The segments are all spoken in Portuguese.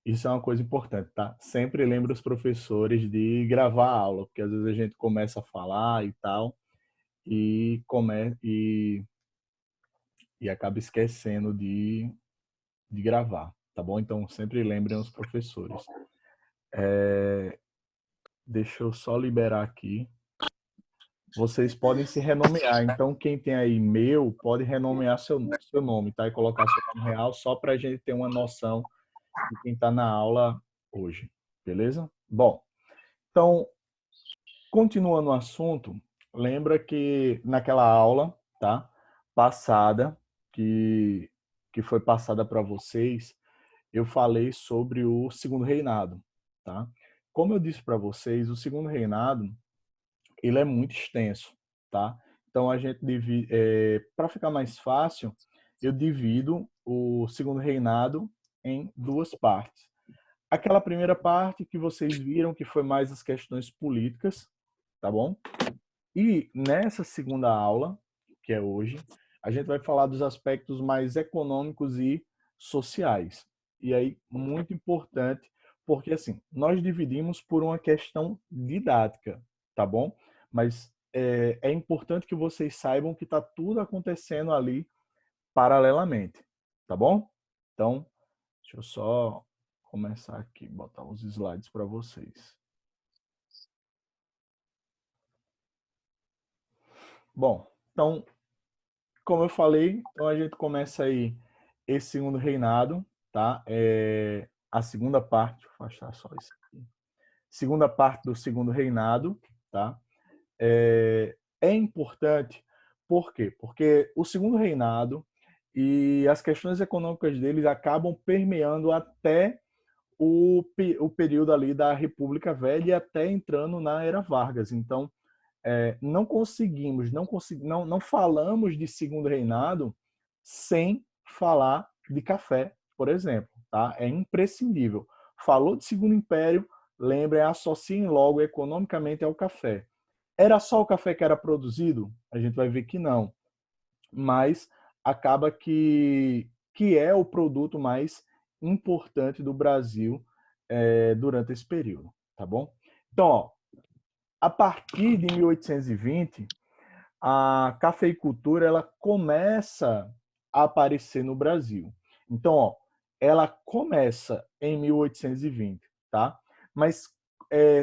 Isso é uma coisa importante, tá? Sempre lembre os professores de gravar a aula, porque às vezes a gente começa a falar e tal, e, e acaba esquecendo de gravar, tá bom? Então, sempre lembrem os professores. Deixa eu só liberar aqui. Vocês podem se renomear. Então, quem tem aí meu, pode renomear seu nome, tá? E colocar seu nome real, só para a gente ter uma noção de quem está na aula hoje. Beleza? Bom, então, continuando o assunto, lembra que naquela aula, tá? Passada, que foi passada para vocês, eu falei sobre o segundo reinado, tá? Como eu disse para vocês, o segundo reinado, ele é muito extenso, tá? Então a gente divide, para ficar mais fácil, eu divido o segundo reinado em duas partes. Aquela primeira parte que vocês viram que foi mais as questões políticas, tá bom? E nessa segunda aula, que é hoje, a gente vai falar dos aspectos mais econômicos e sociais. E aí, muito importante, porque assim, nós dividimos por uma questão didática, tá bom? Mas é importante que vocês saibam que está tudo acontecendo ali paralelamente, tá bom? Então, deixa eu só começar aqui, botar os slides para vocês. Bom, então, como eu falei, então a gente começa aí esse segundo reinado, tá? A segunda parte, deixa eu afastar só isso aqui. Segunda parte do segundo reinado, tá? É importante, por quê? Porque o segundo reinado e as questões econômicas deles acabam permeando até o período ali da República Velha e até entrando na Era Vargas. Então, não falamos de segundo reinado sem falar de café, por exemplo, tá? É imprescindível. Falou de segundo império, lembrem, associem logo economicamente ao café. Era só o café que era produzido? A gente vai ver que não, mas acaba que é o produto mais importante do Brasil durante esse período, tá bom? Então, ó, a partir de 1820, a cafeicultura ela começa a aparecer no Brasil. Então, ó, ela começa em 1820, tá? Mas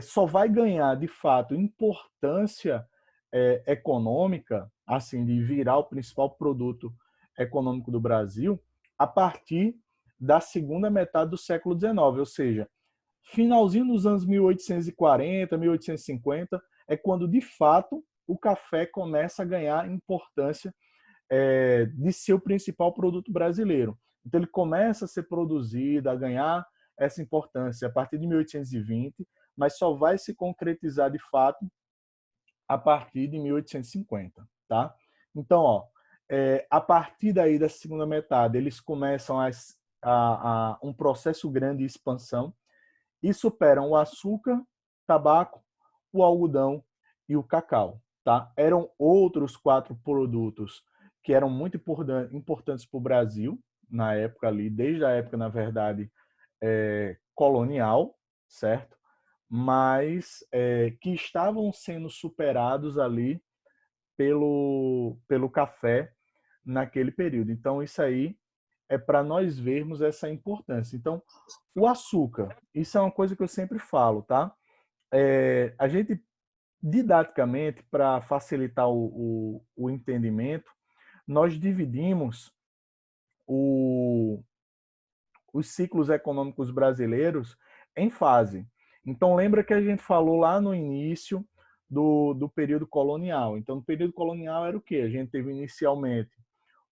só vai ganhar de fato importância econômica, assim, de virar o principal produto econômico do Brasil, a partir da segunda metade do século XIX, ou seja, finalzinho dos anos 1840, 1850, é quando de fato o café começa a ganhar importância de ser o principal produto brasileiro. Então ele começa a ser produzido, a ganhar essa importância a partir de 1820, mas só vai se concretizar de fato a partir de 1850, tá? Então, ó, a partir daí da segunda metade, eles começam a um processo grande de expansão e superam o açúcar, tabaco, o algodão e o cacau. Tá? Eram outros quatro produtos que eram muito importantes para o Brasil na época ali, desde a época, na verdade, colonial, certo? Mas que estavam sendo superados ali pelo café naquele período. Então, isso aí é para nós vermos essa importância. Então, o açúcar, isso é uma coisa que eu sempre falo, tá? A gente, didaticamente, para facilitar o entendimento, nós dividimos o, os ciclos econômicos brasileiros em fase. Então, lembra que a gente falou lá no início do período colonial. Então, no período colonial era o quê? A gente teve inicialmente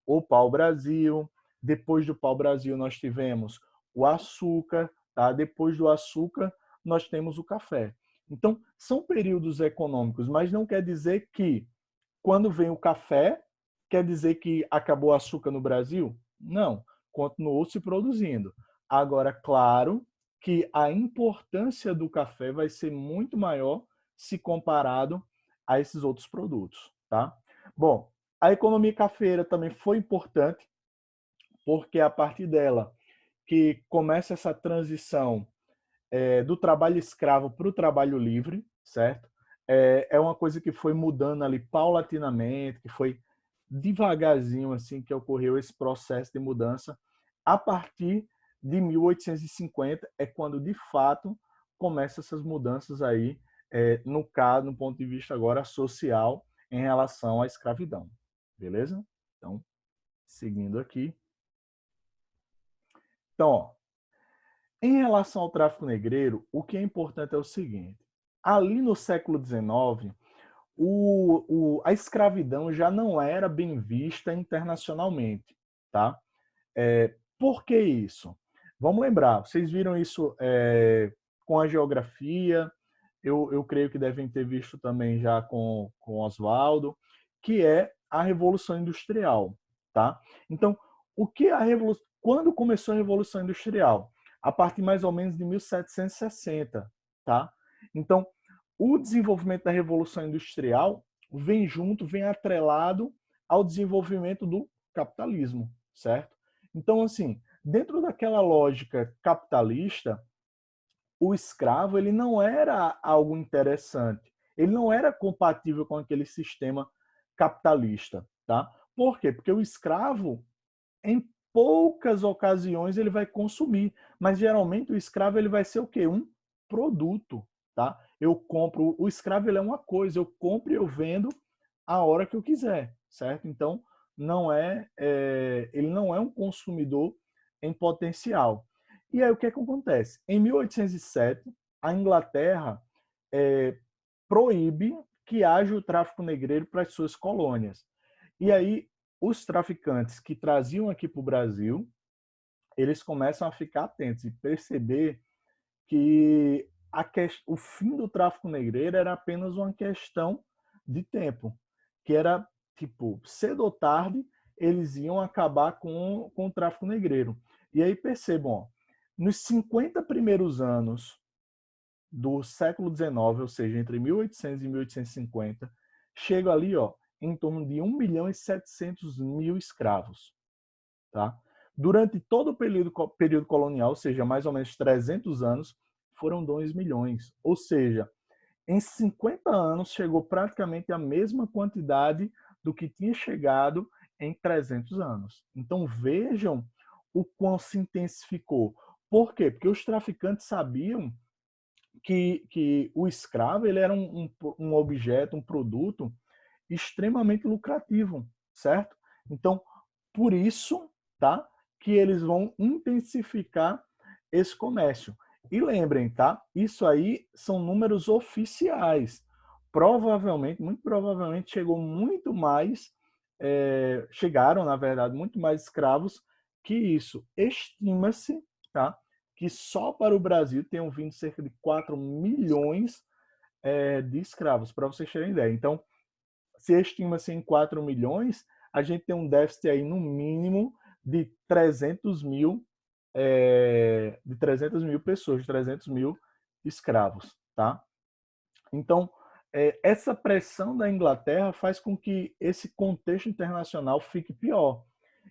o pau-brasil, depois do pau-brasil nós tivemos o açúcar, tá? Depois do açúcar nós temos o café. Então, são períodos econômicos, mas não quer dizer que quando vem o café, quer dizer que acabou o açúcar no Brasil? Não, continuou se produzindo. Agora, claro que a importância do café vai ser muito maior se comparado a esses outros produtos, tá? Bom, a economia cafeira também foi importante, porque é a partir dela que começa essa transição do trabalho escravo para o trabalho livre, certo? É uma coisa que foi mudando ali paulatinamente, que foi devagarzinho assim que ocorreu esse processo de mudança. A partir de 1850 é quando de fato começam essas mudanças aí, no caso, no ponto de vista agora social, em relação à escravidão. Beleza? Então, seguindo aqui. Então, ó, em relação ao tráfico negreiro, o que é importante é o seguinte: ali no século XIX, a escravidão já não era bem vista internacionalmente, tá? Por que isso? Vamos lembrar, vocês viram isso com a geografia, eu creio que devem ter visto também já com Oswaldo, que é a Revolução Industrial, tá? Então, quando começou a Revolução Industrial? A partir mais ou menos de 1760, tá? Então, o desenvolvimento da Revolução Industrial vem atrelado ao desenvolvimento do capitalismo, certo? Então, assim, dentro daquela lógica capitalista, o escravo ele não era algo interessante, ele não era compatível com aquele sistema capitalista, tá? Por quê? Porque o escravo, em poucas ocasiões, ele vai consumir, mas geralmente o escravo ele vai ser o quê? Um produto, tá? Eu compro, o escravo ele é uma coisa, eu compro e eu vendo a hora que eu quiser, certo? Então, ele não é um consumidor em potencial. E aí o que é que acontece? Em 1807, a Inglaterra proíbe que haja o tráfico negreiro para as suas colônias. E aí os traficantes que traziam aqui para o Brasil, eles começam a ficar atentos e perceber que o fim do tráfico negreiro era apenas uma questão de tempo, que era, tipo, cedo ou tarde, eles iam acabar com o tráfico negreiro. E aí percebam, ó, nos 50 primeiros anos do século XIX, ou seja, entre 1800 e 1850, chega ali, ó, em torno de 1.700.000 escravos, tá? Durante todo o período colonial, ou seja, mais ou menos 300 anos, foram 2 milhões. Ou seja, em 50 anos chegou praticamente a mesma quantidade do que tinha chegado em 300 anos. Então vejam o quão se intensificou. Por quê? Porque os traficantes sabiam que o escravo ele era um objeto, um produto extremamente lucrativo, certo? Então, por isso, tá, que eles vão intensificar esse comércio. E lembrem, tá? Isso aí são números oficiais. Provavelmente, muito provavelmente, chegaram, na verdade, muito mais escravos que isso. Estima-se, tá, que só para o Brasil tenham vindo cerca de 4 milhões de escravos, para vocês terem ideia. Então, se estima-se em 4 milhões, a gente tem um déficit aí no mínimo de 300 mil, de 300 mil pessoas, de 300 mil escravos, tá? Então, essa pressão da Inglaterra faz com que esse contexto internacional fique pior.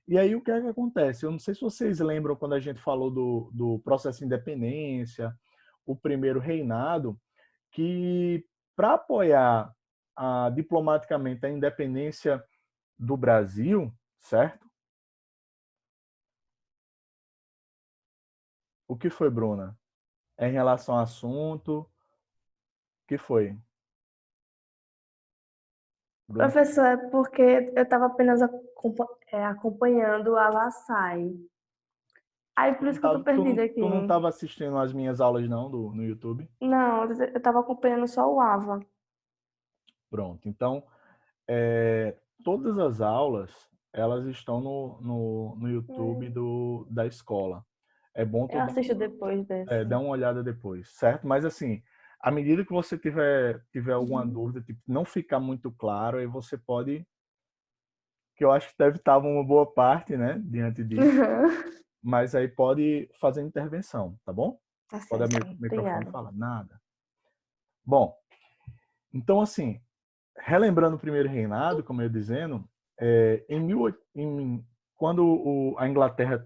E aí o que é que acontece? Eu não sei se vocês lembram quando a gente falou do processo de independência, o primeiro reinado, que para apoiar diplomaticamente a independência do Brasil, certo? O que foi, Bruna? É em relação ao assunto, o que foi? Bruna? Professor, é porque eu estava apenas acompanhando a LaSalle. Aí por isso que eu tô perdida aqui. Tu não estava assistindo as minhas aulas não no YouTube? Não, eu estava acompanhando só o AVA. Pronto. Então, todas as aulas elas estão no YouTube da escola. É bom Eu tu assisto depois dar dessa. uma olhada depois, certo? Mas assim, à medida que você tiver alguma dúvida, tipo, não ficar muito claro, aí você pode, que eu acho que deve estar uma boa parte, né, diante disso, mas aí pode fazer intervenção, tá bom? Tá Pode certo. abrir o microfone e Obrigada. falar nada. Bom, então assim, relembrando o primeiro reinado, como eu ia dizendo, quando a Inglaterra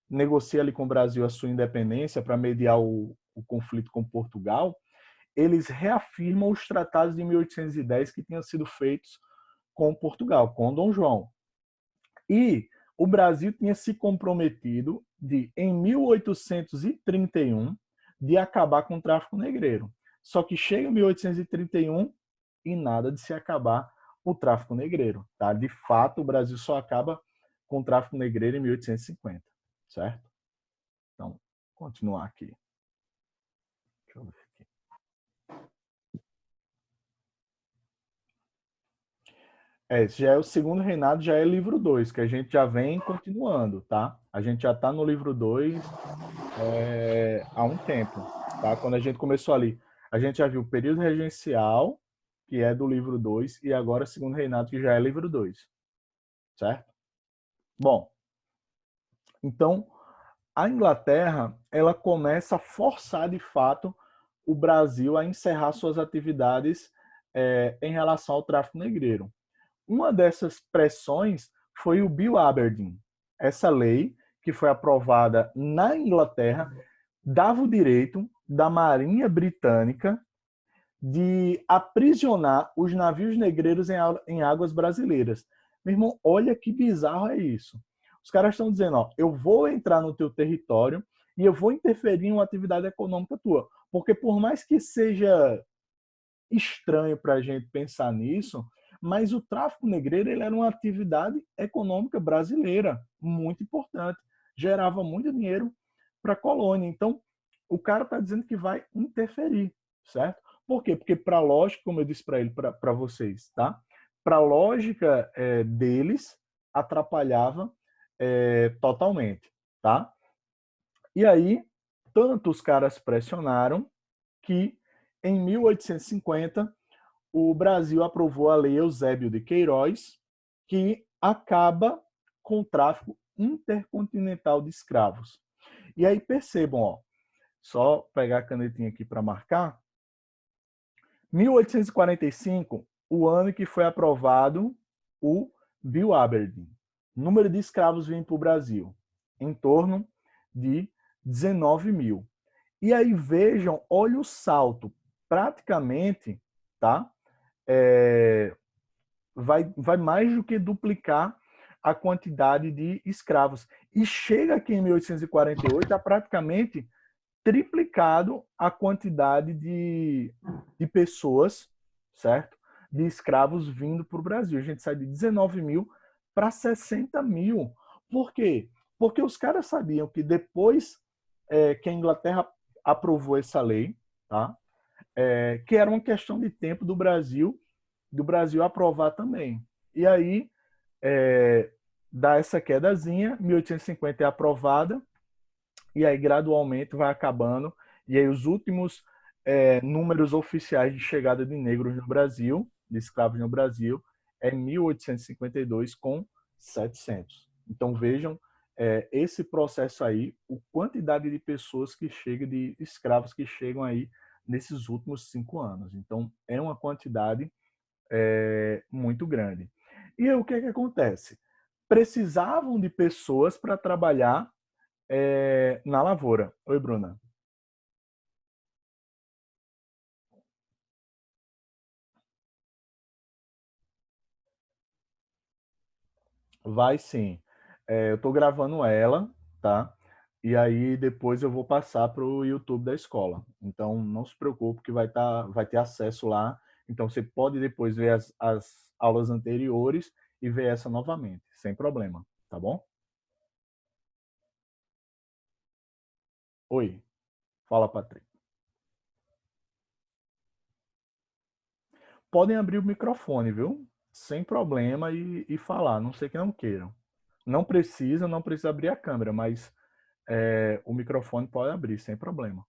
negocia ali com o Brasil a sua independência para mediar o conflito com Portugal, eles reafirmam os tratados de 1810 que tinham sido feitos com Portugal, com Dom João. E o Brasil tinha se comprometido de, em 1831, de acabar com o tráfico negreiro. Só que chega em 1831 e nada de se acabar o tráfico negreiro. Tá? De fato, o Brasil só acaba com o tráfico negreiro em 1850, certo? Então, continuar aqui. Deixa eu ver aqui. Esse já é o segundo reinado, já é livro 2, que a gente já vem continuando, tá? A gente já está no livro 2 há um tempo, tá? Quando a gente começou ali, a gente já viu o período regencial, que é do livro 2, e agora o segundo reinado, que já é livro 2, certo? Bom, então, a Inglaterra, ela começa a forçar, de fato, o Brasil a encerrar suas atividades em relação ao tráfico negreiro. Uma dessas pressões foi o Bill Aberdeen. Essa lei, que foi aprovada na Inglaterra, dava o direito da Marinha Britânica de aprisionar os navios negreiros em águas brasileiras. Meu irmão, olha que bizarro é isso. Os caras estão dizendo, ó, eu vou entrar no teu território e eu vou interferir em uma atividade econômica tua. Porque por mais que seja estranho para a gente pensar nisso, mas o tráfico negreiro ele era uma atividade econômica brasileira muito importante, gerava muito dinheiro para a colônia. Então, o cara está dizendo que vai interferir, certo? Por quê? Porque para a lógica, como eu disse para ele, para vocês, tá? Para a lógica deles, atrapalhava totalmente, tá? E aí, tanto os caras pressionaram que em 1850 o Brasil aprovou a Lei Eusébio de Queiroz, que acaba com o tráfico intercontinental de escravos. E aí percebam, ó, só pegar a canetinha aqui para marcar, 1845, o ano que foi aprovado o Bill Aberdeen. O número de escravos vindo para o Brasil, em torno de 19 mil. E aí vejam, olha o salto, praticamente, tá? Vai mais do que duplicar a quantidade de escravos. E chega aqui em 1848 a praticamente triplicado a quantidade de pessoas, certo? De escravos vindo para o Brasil. A gente sai de 19 mil para 60 mil. Por quê? Porque os caras sabiam que depois que a Inglaterra aprovou essa lei, tá? Que era uma questão de tempo do Brasil aprovar também. E aí dá essa quedazinha, 1850 é aprovada, e aí gradualmente vai acabando, e aí os últimos números oficiais de chegada de negros no Brasil, de escravos no Brasil, é 1852 com 700. Então vejam esse processo aí, a quantidade de pessoas que chegam, de escravos que chegam aí nesses últimos 5 anos. Então é uma quantidade muito grande. E aí, o que é que acontece? Precisavam de pessoas para trabalhar na lavoura. Oi, Bruna. Vai sim. Eu estou gravando ela, tá? E aí depois eu vou passar para o YouTube da escola. Então não se preocupe que vai ter acesso lá. Então você pode depois ver as aulas anteriores e ver essa novamente, sem problema, tá bom? Oi, fala, Patrick. Podem abrir o microfone, viu? Sem problema e falar, não sei que não queiram. Não precisa abrir a câmera, mas o microfone pode abrir, sem problema.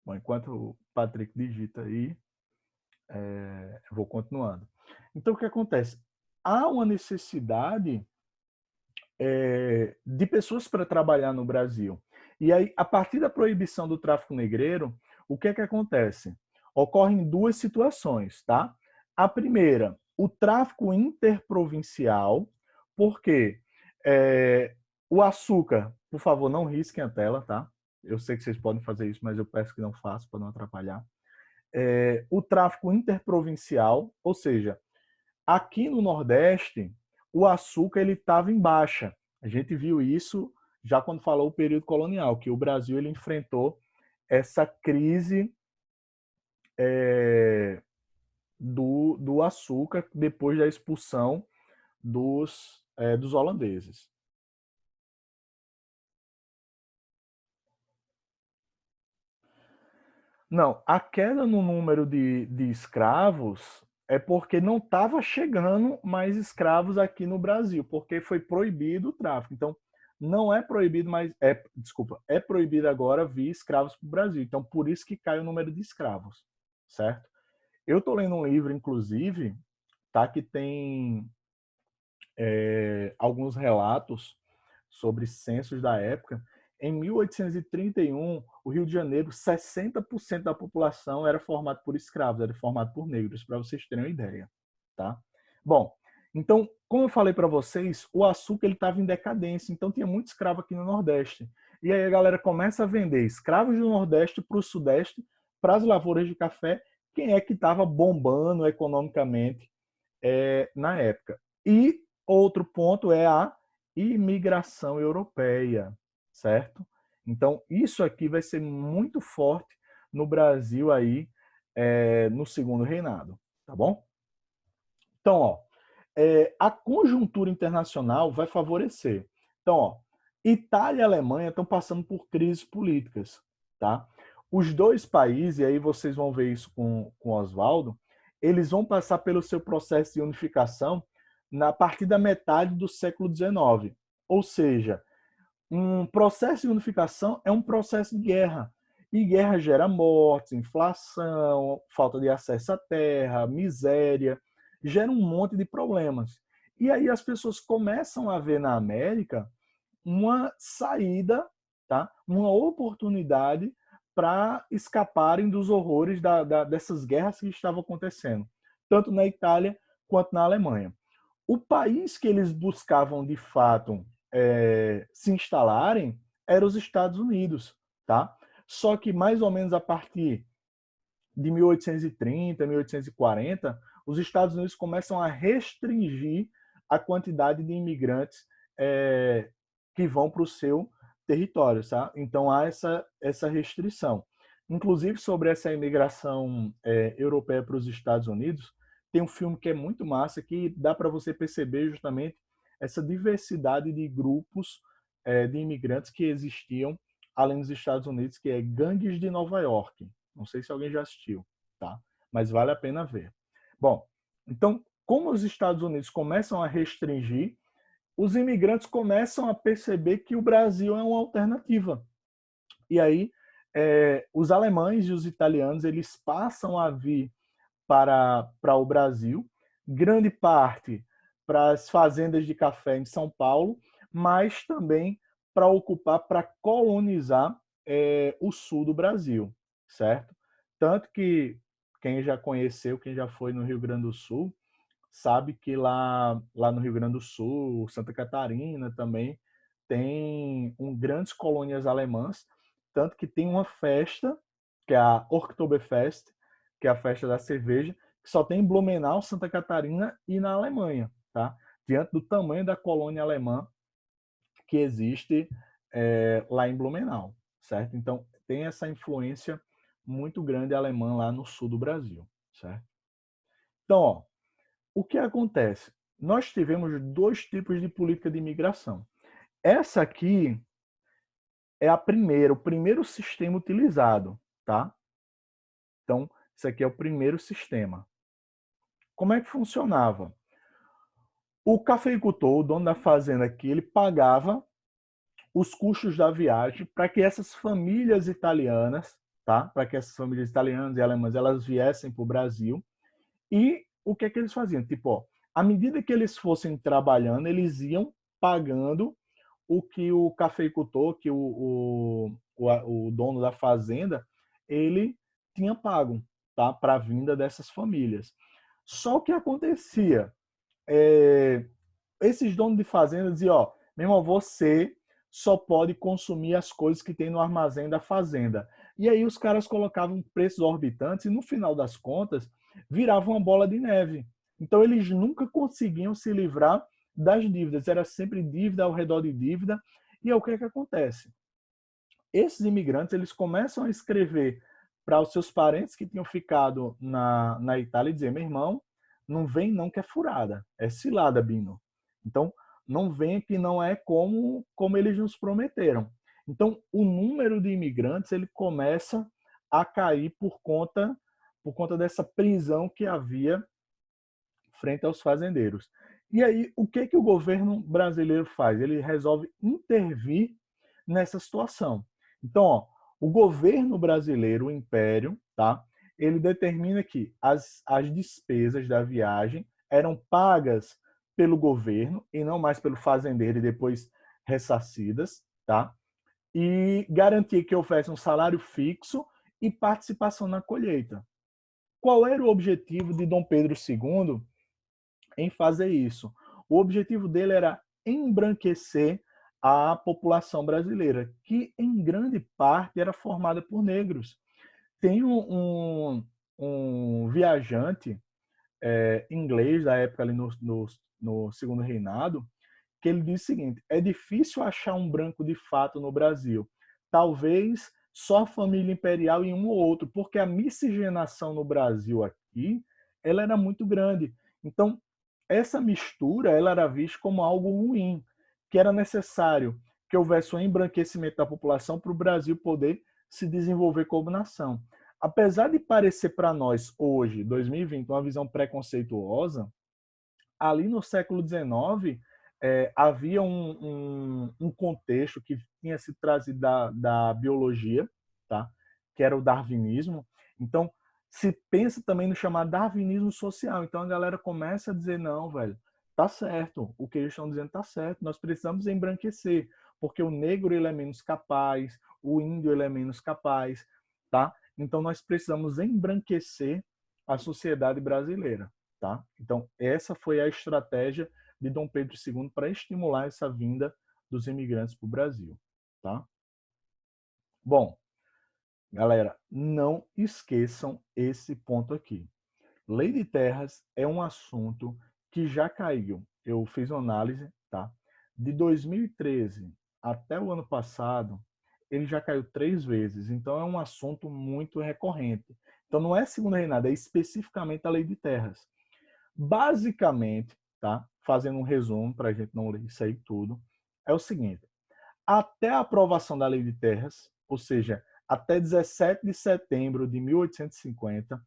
Bom, enquanto o Patrick digita aí, eu vou continuando. Então, o que acontece? Há uma necessidade de pessoas para trabalhar no Brasil. E aí, a partir da proibição do tráfico negreiro, o que é que acontece? Ocorrem duas situações, tá? A primeira, o tráfico interprovincial, por quê? O açúcar, por favor, não risquem a tela, tá? Eu sei que vocês podem fazer isso, mas eu peço que não façam para não atrapalhar. O tráfico interprovincial, ou seja, aqui no Nordeste, o açúcar ele estava em baixa. A gente viu isso já quando falou o período colonial, que o Brasil ele enfrentou essa crise do açúcar depois da expulsão dos holandeses. Não, a queda no número de escravos é porque não estava chegando mais escravos aqui no Brasil, porque foi proibido o tráfico. Então, não é proibido mais, desculpa, é proibido agora vir escravos para o Brasil. Então, por isso que cai o número de escravos, certo? Eu estou lendo um livro, inclusive, tá, que tem alguns relatos sobre censos da época. Em 1831, o Rio de Janeiro, 60% da população era formado por escravos, era formado por negros, para vocês terem uma ideia, tá? Bom, então, como eu falei para vocês, o açúcar ele estava em decadência, então tinha muito escravo aqui no Nordeste. E aí a galera começa a vender escravos do Nordeste para o Sudeste, para as lavouras de café. Quem é que estava bombando economicamente na época? E outro ponto é a imigração europeia, certo? Então, isso aqui vai ser muito forte no Brasil aí, no segundo reinado, tá bom? Então, ó, a conjuntura internacional vai favorecer. Então, ó, Itália e Alemanha estão passando por crises políticas, tá? Os dois países, e aí vocês vão ver isso com o Oswaldo, eles vão passar pelo seu processo de unificação na partir da metade do século XIX. Ou seja, um processo de unificação é um processo de guerra. E guerra gera mortes, inflação, falta de acesso à terra, miséria, gera um monte de problemas. E aí as pessoas começam a ver na América uma saída, tá? Uma oportunidade para escaparem dos horrores dessas guerras que estavam acontecendo, tanto na Itália quanto na Alemanha. O país que eles buscavam de fato se instalarem era os Estados Unidos, tá? Só que mais ou menos a partir de 1830, 1840, os Estados Unidos começam a restringir a quantidade de imigrantes que vão para o seu território, tá? Então há essa restrição. Inclusive sobre essa imigração europeia para os Estados Unidos, tem um filme que é muito massa que dá para você perceber justamente essa diversidade de grupos de imigrantes que existiam além dos Estados Unidos, que é Gangues de Nova York. Não sei se alguém já assistiu, tá? Mas vale a pena ver. Bom, então, como os Estados Unidos começam a restringir, os imigrantes começam a perceber que o Brasil é uma alternativa. E aí, os alemães e os italianos, eles passam a vir para o Brasil, grande parte para as fazendas de café em São Paulo, mas também para ocupar, para colonizar o sul do Brasil, certo? Tanto que quem já conheceu, quem já foi no Rio Grande do Sul, sabe que lá no Rio Grande do Sul, Santa Catarina também, tem grandes colônias alemãs, tanto que tem uma festa, que é a Oktoberfest, que é a festa da cerveja, que só tem em Blumenau, Santa Catarina e na Alemanha, tá? Diante do tamanho da colônia alemã que existe lá em Blumenau, certo? Então, tem essa influência muito grande alemã lá no sul do Brasil, certo? Então, ó, o que acontece? Nós tivemos dois tipos de política de imigração. Essa aqui é o primeiro sistema utilizado, tá? Então, isso aqui é o primeiro sistema. Como é que funcionava? O cafeicultor, o dono da fazenda aqui, ele pagava os custos da viagem para que essas famílias italianas, tá? Para que essas famílias italianas e alemãs elas viessem para o Brasil. E o que é que eles faziam? Tipo, ó, à medida que eles fossem trabalhando, eles iam pagando o que o cafeicultor, que o dono da fazenda, ele tinha pago, tá? Para a vinda dessas famílias. Só que acontecia, esses donos de fazenda diziam, ó, Meu irmão, você só pode consumir as coisas que tem no armazém da fazenda. E aí os caras colocavam preços orbitantes e no final das contas virava uma bola de neve. Então eles nunca conseguiam se livrar das dívidas, era sempre dívida ao redor de dívida. E aí o que é que acontece? Esses imigrantes eles começam a escrever para os seus parentes que tinham ficado na Itália e dizer, meu irmão, não vem não que é furada, é cilada, Bino. Então, não vem que não é como eles nos prometeram. Então, o número de imigrantes ele começa a cair por conta dessa prisão que havia frente aos fazendeiros. E aí, o que o governo brasileiro faz? Ele resolve intervir nessa situação. Então, ó, o governo brasileiro, o Império, tá? Ele determina que as despesas da viagem eram pagas pelo governo e não mais pelo fazendeiro e depois ressarcidas, tá? E garantia que houvesse um salário fixo e participação na colheita. Qual era o objetivo de Dom Pedro II em fazer isso? O objetivo dele era embranquecer a população brasileira, que em grande parte era formada por negros. Tem um viajante inglês da época ali no Segundo Reinado, que ele diz o seguinte: é difícil achar um branco de fato no Brasil. Talvez só a família imperial e um ou outro, porque a miscigenação no Brasil aqui, ela era muito grande. Então, essa mistura, ela era vista como algo ruim, que era necessário que houvesse um embranquecimento da população para o Brasil poder se desenvolver como nação. Apesar de parecer para nós hoje, 2020, uma visão preconceituosa, ali no século XIX, havia um contexto que tinha se trazido da biologia, tá? Que era o darwinismo. Então, se pensa também no chamado darwinismo social. Então, a galera começa a dizer, não, velho, tá certo, o que eles estão dizendo tá certo, nós precisamos embranquecer, porque o negro ele é menos capaz, o índio ele é menos capaz, tá? Então, nós precisamos embranquecer a sociedade brasileira. Tá? Então, essa foi a estratégia de Dom Pedro II para estimular essa vinda dos imigrantes para o Brasil. Tá? Bom, galera, não esqueçam esse ponto aqui. Lei de terras é um assunto que já caiu. Eu fiz uma análise, tá? De 2013 até o ano passado, ele já caiu 3 vezes. Então, é um assunto muito recorrente. Então, não é segundo reinado, é especificamente a lei de terras. Basicamente, tá? Fazendo um resumo para a gente não ler isso aí tudo, é o seguinte: até a aprovação da Lei de Terras, ou seja, até 17 de setembro de 1850,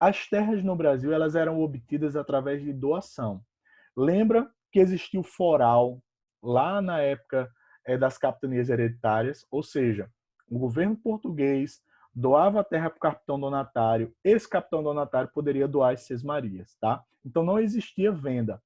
as terras no Brasil elas eram obtidas através de doação. Lembra que existiu o foral lá na época das capitanias hereditárias, ou seja, o governo português doava a terra para o capitão donatário, esse capitão donatário poderia doar as sesmarias, tá? Então não existia venda.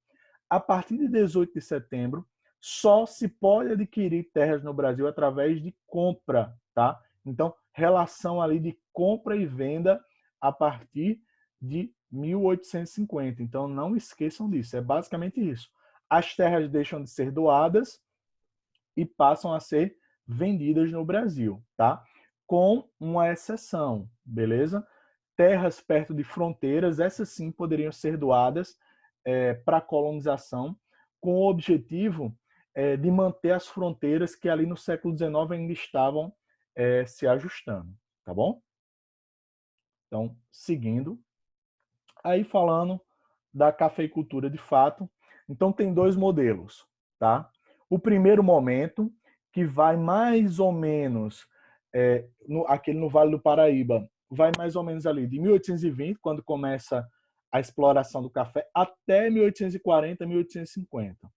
A partir de 18 de setembro, só se pode adquirir terras no Brasil através de compra, tá? Então, relação ali de compra e venda a partir de 1850. Então, não esqueçam disso. É basicamente isso. As terras deixam de ser doadas e passam a ser vendidas no Brasil, tá? Com uma exceção, beleza? Terras perto de fronteiras, essas sim poderiam ser doadas para colonização, com o objetivo de manter as fronteiras que ali no século XIX ainda estavam se ajustando, tá bom? Então, seguindo, aí falando da cafeicultura de fato, então tem 2 modelos, tá? O primeiro momento, que vai mais ou menos, aquele no Vale do Paraíba, vai mais ou menos ali de 1820, quando começa a exploração do café, até 1840, 1850.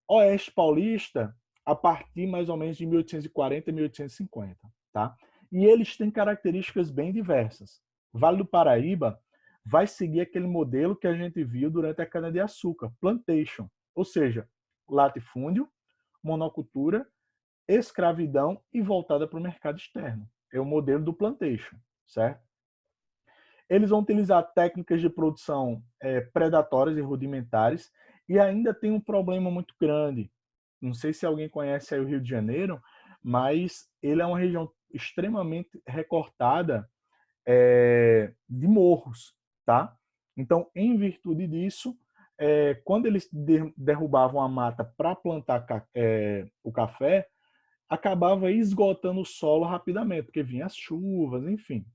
Oeste Paulista, a partir mais ou menos de 1840, 1850, tá? E eles têm características bem diversas. Vale do Paraíba vai seguir aquele modelo que a gente viu durante a cana-de-açúcar, plantation, ou seja, latifúndio, monocultura, escravidão e voltada para o mercado externo. É o modelo do plantation, certo? Eles vão utilizar técnicas de produção predatórias e rudimentares e ainda tem um problema muito grande. Não sei se alguém conhece aí o Rio de Janeiro, mas ele é uma região extremamente recortada de morros, tá? Então, em virtude disso, quando eles derrubavam a mata para plantar o café, acabava esgotando o solo rapidamente, porque vinham as chuvas, enfim,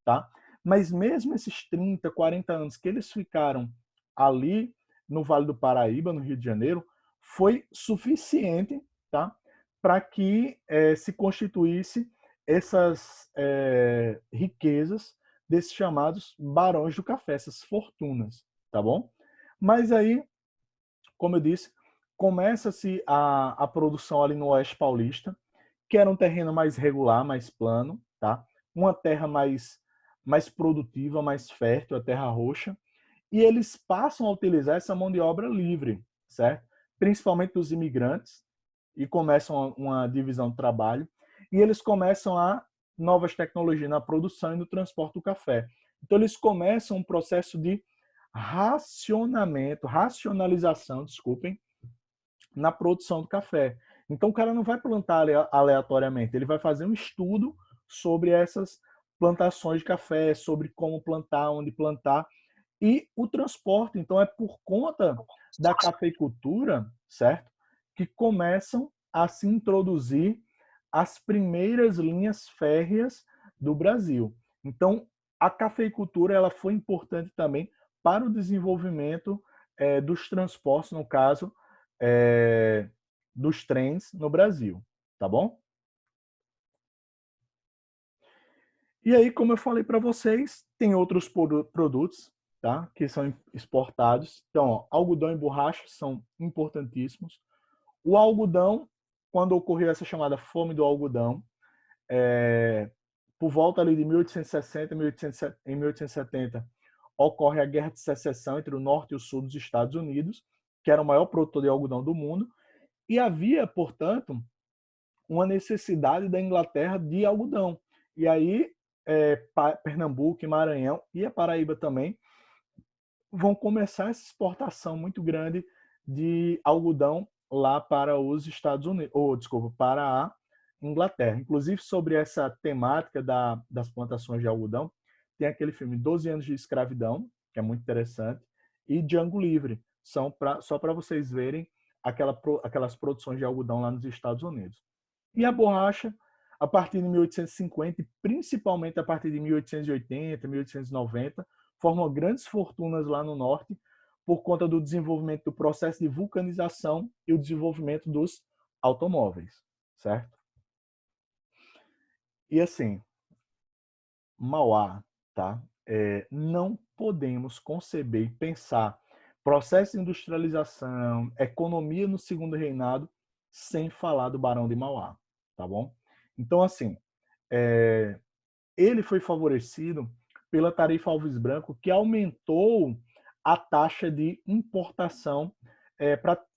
tá? Mas mesmo esses 30, 40 anos que eles ficaram ali no Vale do Paraíba, no Rio de Janeiro, foi suficiente, tá? Para que se constituísse essas riquezas desses chamados barões do café, essas fortunas, tá bom? Mas aí, como eu disse, começa-se a produção ali no Oeste Paulista, que era um terreno mais regular, mais plano, tá? Uma terra mais produtiva, mais fértil, a terra roxa, e eles passam a utilizar essa mão de obra livre, certo? Principalmente dos imigrantes, e começam uma divisão de trabalho, e eles começam a novas tecnologias na produção e no transporte do café. Então eles começam um processo de racionalização, desculpem, na produção do café. Então o cara não vai plantar aleatoriamente, ele vai fazer um estudo sobre essas plantações de café, sobre como plantar, onde plantar e o transporte. Então é por conta da cafeicultura, certo? Que começam a se introduzir as primeiras linhas férreas do Brasil. Então a cafeicultura ela foi importante também para o desenvolvimento dos transportes, no caso, dos trens no Brasil, tá bom? E aí, como eu falei para vocês, tem outros produtos, tá, que são exportados. Então, ó, algodão e borracha são importantíssimos. O algodão, quando ocorreu essa chamada fome do algodão, por volta ali de 1860 em 1870, ocorre a Guerra de Secessão entre o norte e o sul dos Estados Unidos, que era o maior produtor de algodão do mundo, e havia, portanto, uma necessidade da Inglaterra de algodão. E aí, Pernambuco e Maranhão e a Paraíba também vão começar essa exportação muito grande de algodão lá para os Estados Unidos, ou desculpa, para a Inglaterra. Inclusive, sobre essa temática das plantações de algodão, tem aquele filme 12 anos de escravidão, que é muito interessante, e Django Livre, só para vocês verem aquelas produções de algodão lá nos Estados Unidos. E a borracha, a partir de 1850, e principalmente a partir de 1880, 1890, formam grandes fortunas lá no norte por conta do desenvolvimento do processo de vulcanização e o desenvolvimento dos automóveis, certo? E assim, Mauá, tá? Não podemos conceber e pensar processo de industrialização, economia no segundo reinado, sem falar do Barão de Mauá, tá bom? Então, assim, ele foi favorecido pela tarifa Alves Branco, que aumentou a taxa de importação,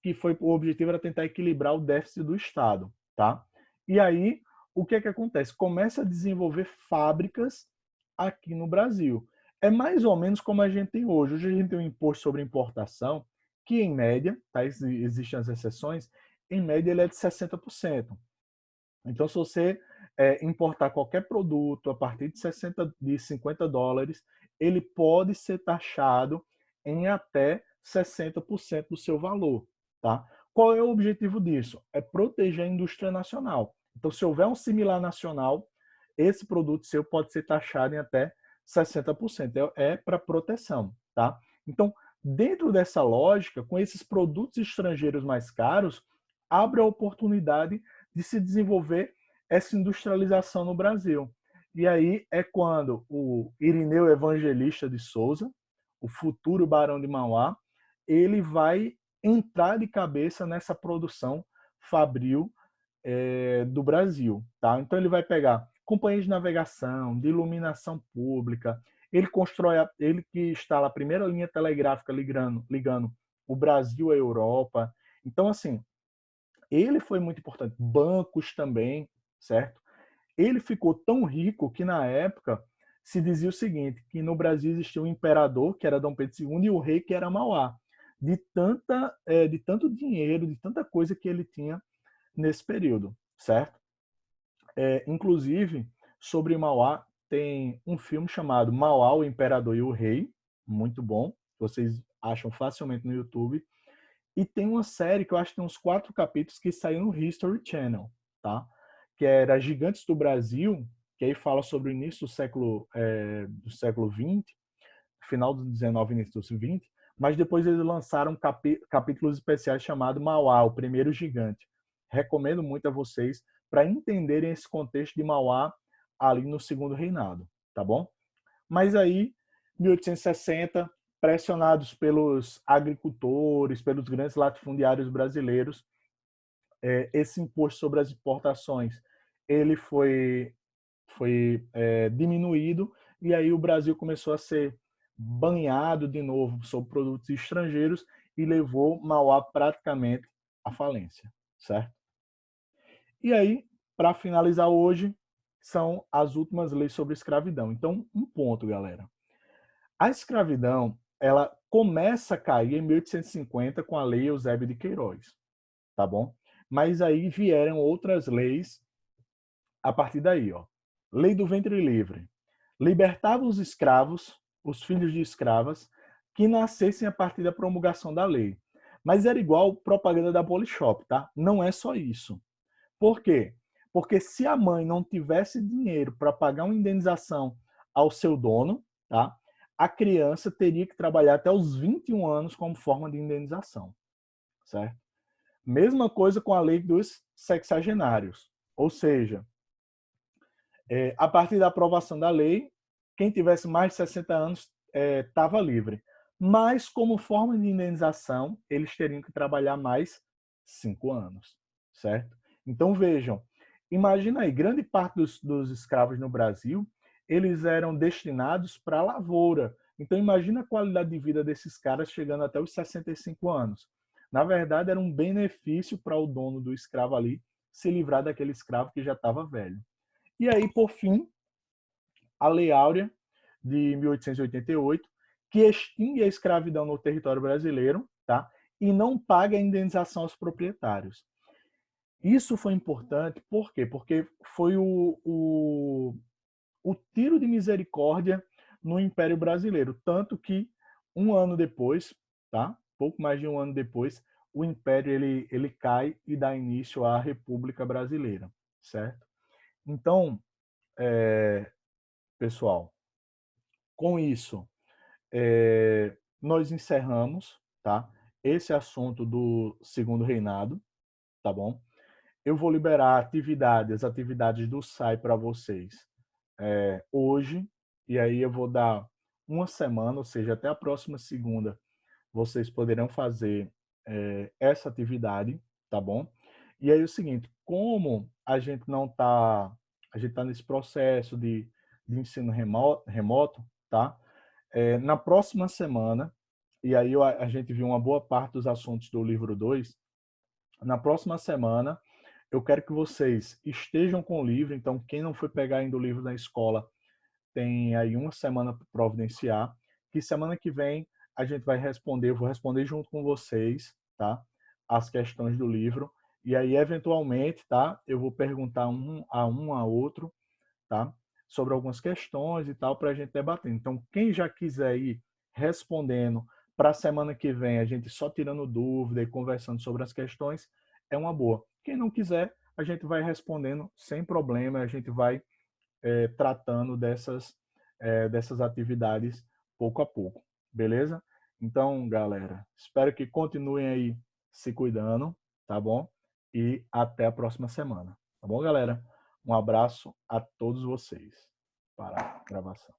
que foi o objetivo era tentar equilibrar o déficit do Estado, tá? E aí, o que é que acontece? Começa a desenvolver fábricas aqui no Brasil. É mais ou menos como a gente tem hoje. Hoje a gente tem um imposto sobre importação, que em média, tá? Existem as exceções, em média ele é de 60%. Então, se você importar qualquer produto a partir de $50, ele pode ser taxado em até 60% do seu valor, tá? Qual é o objetivo disso? É proteger a indústria nacional. Então, se houver um similar nacional, esse produto seu pode ser taxado em até 60%. É para proteção, tá? Então, dentro dessa lógica, com esses produtos estrangeiros mais caros, abre a oportunidade de se desenvolver essa industrialização no Brasil. E aí é quando o Irineu Evangelista de Souza, o futuro Barão de Mauá, ele vai entrar de cabeça nessa produção fabril do Brasil. Tá? Então ele vai pegar companhias de navegação, de iluminação pública, ele que instala a primeira linha telegráfica ligando o Brasil à Europa. Então, assim, ele foi muito importante. Bancos também, certo? Ele ficou tão rico que, na época, se dizia o seguinte, que no Brasil existia um imperador, que era Dom Pedro II, e o rei, que era Mauá. de tanto dinheiro, de tanta coisa que ele tinha nesse período, certo? Inclusive, sobre Mauá, tem um filme chamado Mauá, o Imperador e o Rei, muito bom, vocês acham facilmente no YouTube. E tem uma série que eu acho que tem uns 4 capítulos que saiu no History Channel, tá? Que era Gigantes do Brasil, que aí fala sobre o início do século XX, final do 19 início do 20, mas depois eles lançaram capítulos especiais chamado Mauá, o primeiro gigante. Recomendo muito a vocês para entenderem esse contexto de Mauá ali no segundo reinado, tá bom? Mas aí, 1860, pressionados pelos agricultores, pelos grandes latifundiários brasileiros, esse imposto sobre as exportações ele foi diminuído, e aí o Brasil começou a ser banhado de novo sobre produtos estrangeiros e levou Mauá praticamente à falência, certo? E aí, para finalizar hoje, são as últimas leis sobre escravidão. Então, um ponto, galera. A escravidão, ela começa a cair em 1850 com a Lei Eusébio de Queiroz, tá bom? Mas aí vieram outras leis a partir daí, ó. Lei do ventre livre. Libertava os escravos, os filhos de escravas, que nascessem a partir da promulgação da lei. Mas era igual propaganda da Polishop, tá? Não é só isso. Por quê? Porque se a mãe não tivesse dinheiro para pagar uma indenização ao seu dono, tá? A criança teria que trabalhar até os 21 anos como forma de indenização, certo? Mesma coisa com a lei dos sexagenários. Ou seja, a partir da aprovação da lei, quem tivesse mais de 60 anos estava livre. Mas, como forma de indenização, eles teriam que trabalhar mais 5 anos, certo? Então, vejam, imagina aí, grande parte dos escravos no Brasil, eles eram destinados para a lavoura. Então, imagina a qualidade de vida desses caras chegando até os 65 anos. Na verdade, era um benefício para o dono do escravo ali se livrar daquele escravo que já estava velho. E aí, por fim, a Lei Áurea de 1888, que extingue a escravidão no território brasileiro, tá? E não paga a indenização aos proprietários. Isso foi importante, por quê? Porque foi o tiro de misericórdia no Império Brasileiro. Tanto que, um ano depois, tá? Pouco mais de um ano depois, o Império ele cai e dá início à República Brasileira, certo? Então, pessoal, com isso, nós encerramos, tá? Esse assunto do segundo reinado, tá bom? Eu vou liberar as atividades do SAI para vocês hoje, e aí eu vou dar uma semana, ou seja, até a próxima segunda, vocês poderão fazer essa atividade, tá bom? E aí é o seguinte, como a gente tá nesse processo de ensino remoto, tá? Na próxima semana, e aí a gente viu uma boa parte dos assuntos do livro 2. Na próxima semana, eu quero que vocês estejam com o livro, então quem não foi pegar ainda o livro na escola, tem aí uma semana para providenciar, que semana que vem a gente vai responder, eu vou responder junto com vocês, tá? As questões do livro, e aí eventualmente, tá? Eu vou perguntar um a outro, tá? Sobre algumas questões e tal, para a gente debater. Então, quem já quiser ir respondendo para a semana que vem, a gente só tirando dúvida e conversando sobre as questões, é uma boa. Quem não quiser, a gente vai respondendo sem problema, a gente vai tratando dessas atividades pouco a pouco, beleza? Então, galera, espero que continuem aí se cuidando, tá bom? E até a próxima semana, tá bom, galera? Um abraço a todos vocês. Para a gravação.